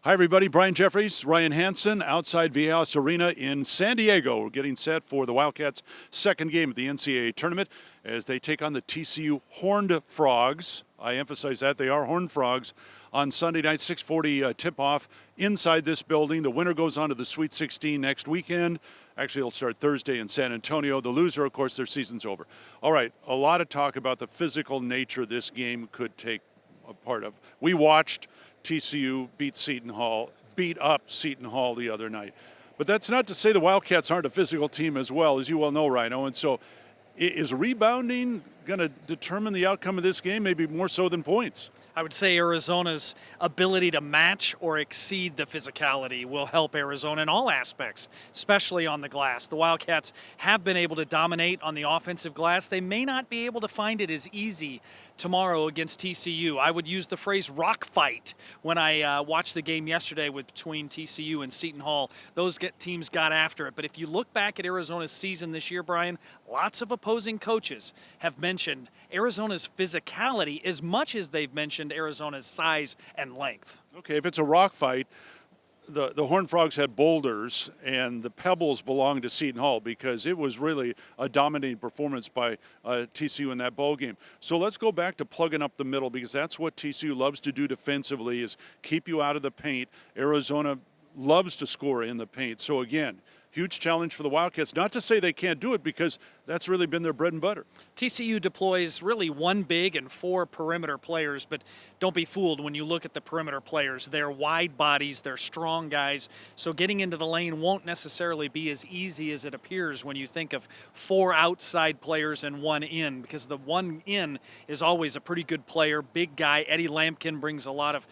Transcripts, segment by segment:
Hi, everybody. Brian Jeffries, Ryan Hansen, outside Viejas Arena in San Diego. We're getting set for the Wildcats' second game of the NCAA tournament as they take on the TCU Horned Frogs. I emphasize that they are Horned Frogs on Sunday night, 6:40 tip-off inside this building. The winner goes on to the Sweet 16 next weekend. Actually, it'll start Thursday in San Antonio. The loser, of course, their season's over. All right, a lot of talk about the physical nature this game could take a part of. We watched TCU beat up Seton Hall the other night. But that's not to say the Wildcats aren't a physical team as well, as you well know, Rhino. And so is rebounding going to determine the outcome of this game, maybe more so than points? I would say Arizona's ability to match or exceed the physicality will help Arizona in all aspects, especially on the glass. The Wildcats have been able to dominate on the offensive glass. They may not be able to find it as easy tomorrow against TCU. I would use the phrase rock fight when I watched the game yesterday between TCU and Seton Hall. Those teams got after it. But if you look back at Arizona's season this year, Brian, lots of opposing coaches have mentioned Arizona's physicality as much as they've mentioned Arizona's size and length. Okay, if it's a rock fight, the Horned Frogs had boulders and the pebbles belonged to Seton Hall because it was really a dominating performance by TCU in that bowl game. So let's go back to plugging up the middle because that's what TCU loves to do defensively is keep you out of the paint. Arizona loves to score in the paint. So again, huge challenge for the Wildcats. Not to say they can't do it because that's really been their bread and butter. TCU deploys really one big and four perimeter players, but don't be fooled when you look at the perimeter players. They're wide bodies, they're strong guys, so getting into the lane won't necessarily be as easy as it appears when you think of four outside players and one in, because the one in is always a pretty good player, big guy. Eddie Lampkin brings a lot of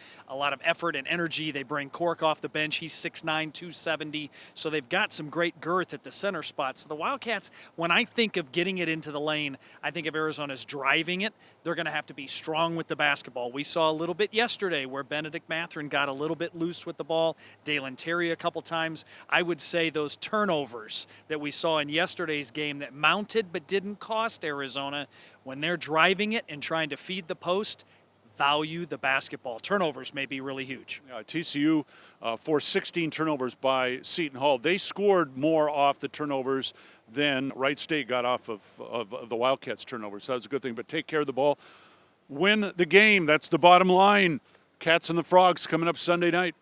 effort and energy. They bring Cork off the bench. He's 6'9", 270, so they've got some great girth at the center spot. So the Wildcats, when I think of getting it into the lane, I think of Arizona's driving it. They're going to have to be strong with the basketball. We saw a little bit yesterday where Benedict Mathurin got a little bit loose with the ball, Dalen Terry a couple times. I would say those turnovers that we saw in yesterday's game that mounted but didn't cost Arizona, when they're driving it and trying to feed the post, value the basketball. Turnovers may be really huge. TCU forced 16 turnovers by Seton Hall. They scored more off the turnovers than Wright State got off of the Wildcats' turnovers. So that was a good thing. But take care of the ball. Win the game. That's the bottom line. Cats and the Frogs coming up Sunday night.